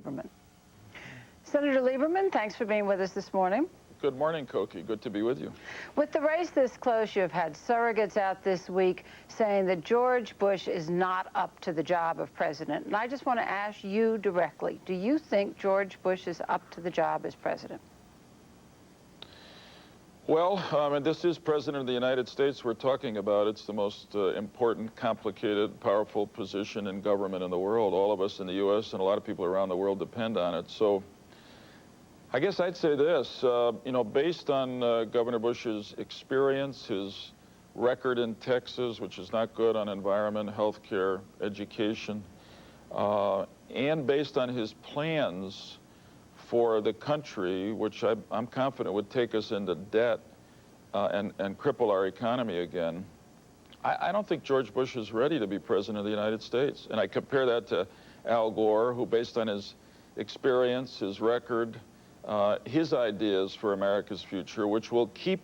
Lieberman. Senator Lieberman, thanks for being with us this morning. Good morning, Koki. Good to be with you. With the race this close, you've had surrogates out this week saying that George Bush is not up to the job of president. And I just want to ask you directly, do you think George Bush is up to the job as president? Well, and this is President of the United States we're talking about. It's the most important, complicated, powerful position in government in the world. All of us in the U.S. and a lot of people around the world depend on it. So I guess I'd say this, based on Governor Bush's experience, his record in Texas, which is not good on environment, health care, education, and based on his plans for the country, which I'm confident would take us into debt and cripple our economy again, I don't think George Bush is ready to be president of the United States. And I compare that to Al Gore, who, based on his experience, his record, his ideas for America's future, which will keep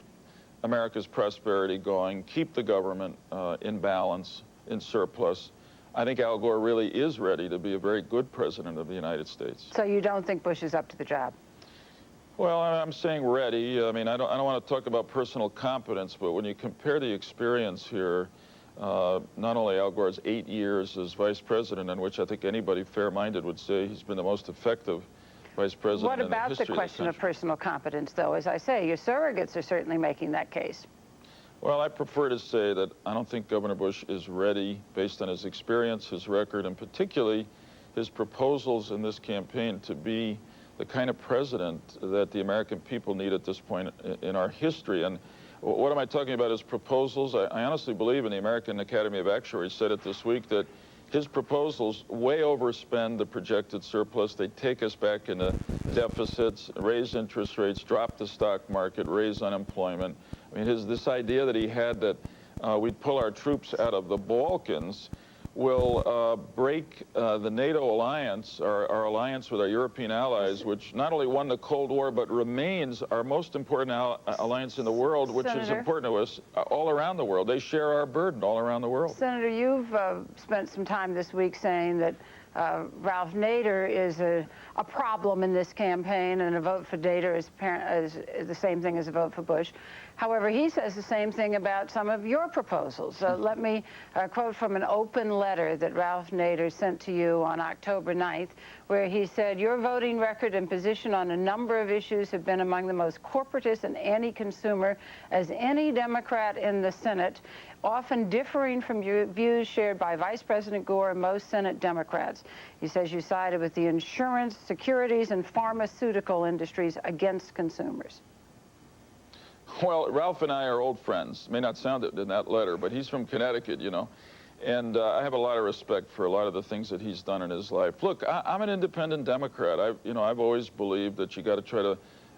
America's prosperity going, keep the government in balance, in surplus. I think Al Gore really is ready to be a very good president of the United States. So you don't think Bush is up to the job? Well, I'm saying ready. I mean, I don't want to talk about personal competence, but when you compare the experience here, not only Al Gore's 8 years as vice president, in which I think anybody fair-minded would say he's been the most effective vice president in the history of the country. What about the question of personal competence, though? As I say, your surrogates are certainly making that case. Well, I prefer to say that I don't think Governor Bush is ready, based on his experience, his record, and particularly his proposals in this campaign, to be the kind of president that the American people need at this point in our history. And what am I talking about, his proposals? I honestly believe, and the American Academy of Actuaries said it this week, that his proposals way overspend the projected surplus. They take us back into deficits, raise interest rates, drop the stock market, raise unemployment. I mean, this idea that he had that we'd pull our troops out of the Balkans will break the NATO alliance, our alliance with our European allies, which not only won the Cold War, but remains our most important alliance in the world, which is important to us all around the world. They share our burden all around the world. Senator, you've spent some time this week saying that Ralph Nader is a problem in this campaign, and a vote for Nader is the same thing as a vote for Bush. However, he says the same thing about some of your proposals. Let me quote from an open letter that Ralph Nader sent to you on October 9th, where he said, "Your voting record and position on a number of issues have been among the most corporatist and anti-consumer as any Democrat in the Senate, often differing from your views shared by Vice President Gore and most Senate Democrats." He says you sided with the insurance, securities, and pharmaceutical industries against consumers. Well, Ralph and I are old friends. May not sound it in that letter, but he's from Connecticut, and I have a lot of respect for a lot of the things that he's done in his life. Look, I'm an independent Democrat. I've always believed that you got to try to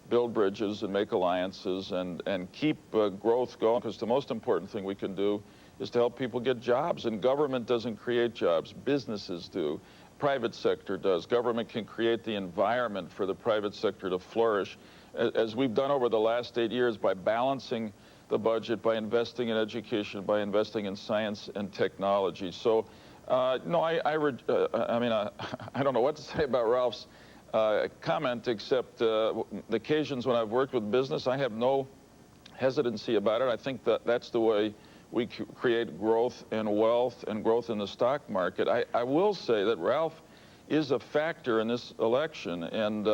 build bridges and make alliances and keep growth going, because the most important thing we can do is to help people get jobs. And government doesn't create jobs. Businesses do. Private sector does. Government can create the environment for the private sector to flourish, as we've done over the last 8 years, by balancing the budget, by investing in education, by investing in science and technology. So, no, I don't know what to say about Ralph's comment, except the occasions when I've worked with business, I have no hesitancy about it. I think that that's the way we create growth and wealth and growth in the stock market. I will say that Ralph is a factor in this election, and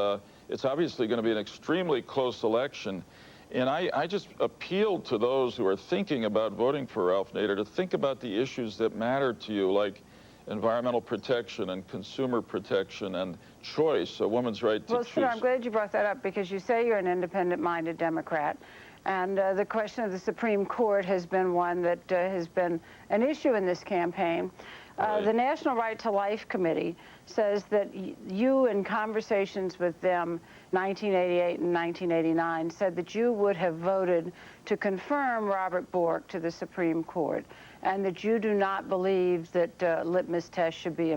it's obviously going to be an extremely close election. And I just appeal to those who are thinking about voting for Ralph Nader to think about the issues that matter to you, like environmental protection and consumer protection and choice, a woman's right to choose. Well, Senator, I'm glad you brought that up, because you say you're an independent-minded Democrat. And the question of the Supreme Court has been one that has been an issue in this campaign. Right. The National Right to Life Committee says that you, in conversations with them 1988 and 1989, said that you would have voted to confirm Robert Bork to the Supreme Court, and that you do not believe that litmus test should be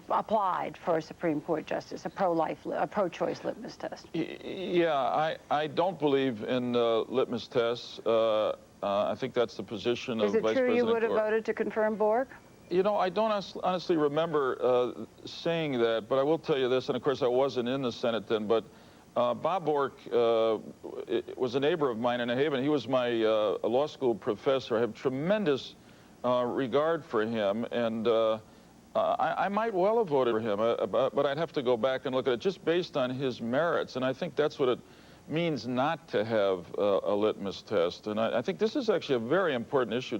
applied for a Supreme Court justice, a pro-choice litmus test. Yeah, I don't believe in litmus tests. I think that's the position of Vice President Gore. Is it true you would have voted to confirm Bork? You know, I don't honestly remember saying that, but I will tell you this, and of course I wasn't in the Senate then, but Bob Bork was a neighbor of mine in New Haven. He was my law school professor. I have tremendous regard for him, and I might well have voted for him, but I'd have to go back and look at it just based on his merits, and I think that's what it means not to have a litmus test. And I think this is actually a very important issue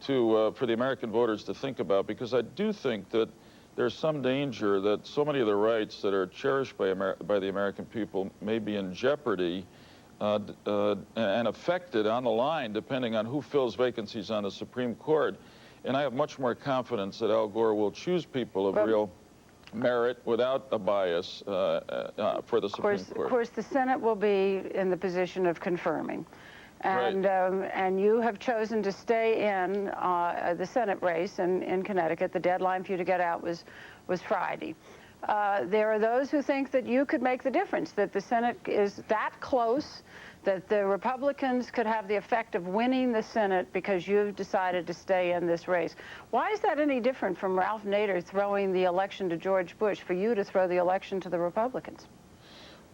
for the American voters to think about, because I do think that there's some danger that so many of the rights that are cherished by the American people may be in jeopardy and affected on the line, depending on who fills vacancies on the Supreme Court. And I have much more confidence that Al Gore will choose people of real merit without a bias for the Supreme Court. Of course, the Senate will be in the position of confirming. And, right. And you have chosen to stay in the Senate race in Connecticut. The deadline for you to get out was Friday. There are those who think that you could make the difference, that the Senate is that close, that the Republicans could have the effect of winning the Senate because you've decided to stay in this race. Why is that any different from Ralph Nader throwing the election to George Bush, for you to throw the election to the Republicans?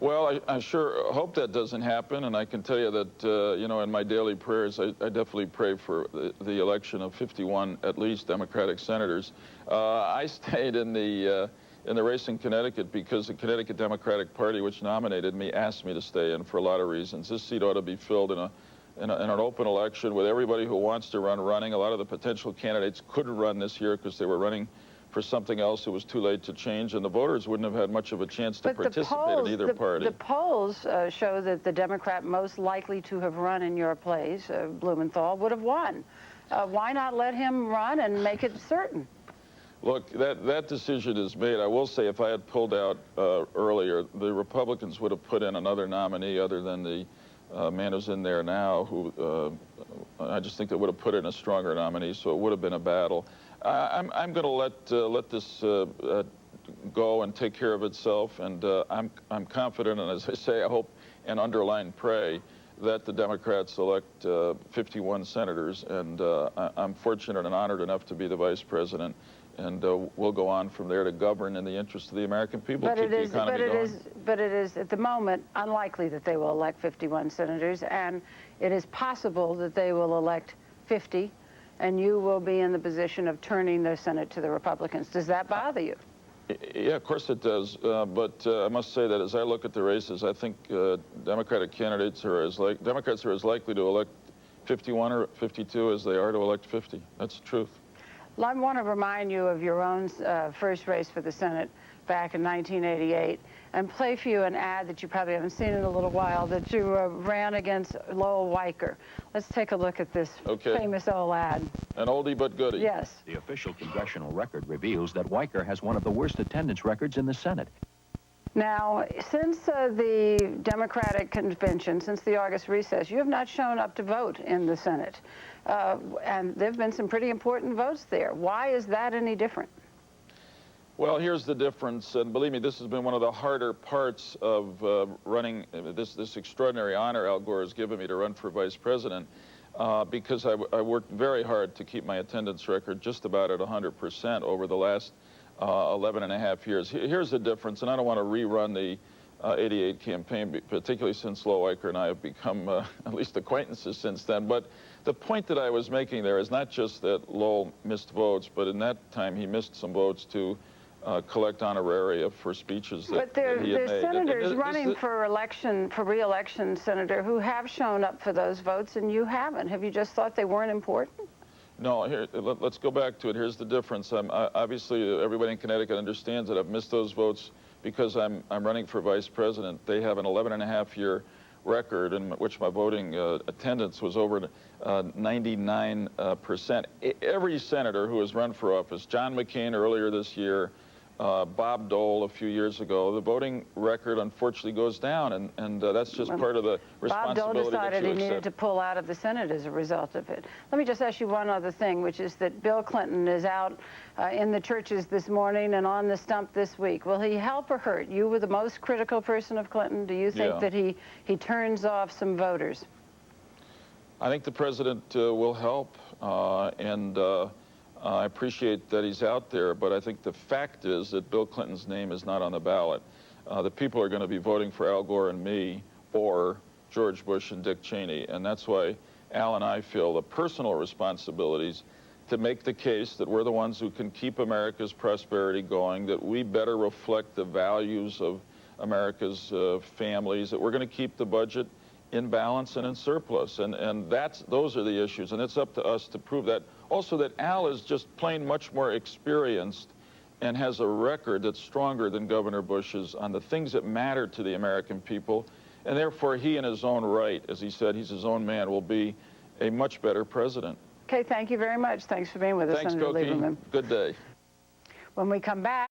Well, I sure hope that doesn't happen, and I can tell you that, you know, in my daily prayers, I definitely pray for the election of 51, at least, Democratic senators. I stayed in the race in Connecticut because the Connecticut Democratic Party, which nominated me, asked me to stay in for a lot of reasons. This seat ought to be filled in an open election with everybody who wants to run running. A lot of the potential candidates couldn't run this year because they were running for something else. It was too late to change, and the voters wouldn't have had much of a chance to participate in either party. The polls show that the Democrat most likely to have run in your place, Blumenthal, would have won. Why not let him run and make it certain? Look, that decision is made. I will say, if I had pulled out earlier, the Republicans would have put in another nominee other than the man who's in there now, who I just think they would have put in a stronger nominee, so it would have been a battle. I'm going to let this go and take care of itself, and I'm confident, and as I say, I hope and underline pray that the Democrats elect 51 senators, and I'm fortunate and honored enough to be the vice president, and we'll go on from there to govern in the interest of the American people, keep the economy going. But it is, at the moment, unlikely that they will elect 51 senators, and it is possible that they will elect 50, and you will be in the position of turning the Senate to the Republicans. Does that bother you? Yeah, of course it does. But I must say that as I look at the races, I think Democratic candidates Democrats are as likely to elect 51 or 52 as they are to elect 50. That's the truth. Well, I want to remind you of your own first race for the Senate back in 1988 and play for you an ad that you probably haven't seen in a little while, that you ran against Lowell Weicker. Let's take a look at this famous old ad. An oldie but goodie. Yes. The official congressional record reveals that Weicker has one of the worst attendance records in the Senate. Now, since the Democratic convention, since the August recess, you have not shown up to vote in the Senate. And there have been some pretty important votes there. Why is that any different? Well, here's the difference, and believe me, this has been one of the harder parts of running this extraordinary honor Al Gore has given me to run for vice president, because I worked very hard to keep my attendance record just about at 100% over the last 11 and a half years. Here's the difference, and I don't want to rerun the 88 campaign, particularly since Lowell Weicker and I have become at least acquaintances since then. But the point that I was making there is not just that Lowell missed votes, but in that time he missed some votes to collect honoraria for speeches that he had made. But there's senators running for re-election, Senator, who have shown up for those votes, and you haven't. Have you just thought they weren't important? No, let's go back to it. Here's the difference. Obviously, everybody in Connecticut understands that I've missed those votes because I'm running for vice president. They have an 11-and-a-half-year record in which my voting attendance was over 99%. Every senator who has run for office, John McCain earlier this year, Bob Dole a few years ago, the voting record unfortunately goes down, and that's just part of the responsibility Bob Dole decided he needed accept. to pull out of the Senate as a result of it. Let me just ask you one other thing, which is that Bill Clinton is out in the churches this morning and on the stump this week. Will he help or hurt? You were the most critical person of Clinton. Do you think that he turns off some voters? I think the president will help, and I appreciate that he's out there, but I think the fact is that Bill Clinton's name is not on the ballot. The people are going to be voting for Al Gore and me or George Bush and Dick Cheney, and that's why Al and I feel the personal responsibilities to make the case that we're the ones who can keep America's prosperity going, that we better reflect the values of America's families, that we're going to keep the budget in balance and in surplus, and those are the issues, and it's up to us to prove that. Also, that Al is just plain much more experienced and has a record that's stronger than Governor Bush's on the things that matter to the American people, and therefore he in his own right, as he said, he's his own man, will be a much better president. Okay, thank you very much. Thanks for being with us, Thanks, Senator Cokie. Lieberman. Good day. When we come back.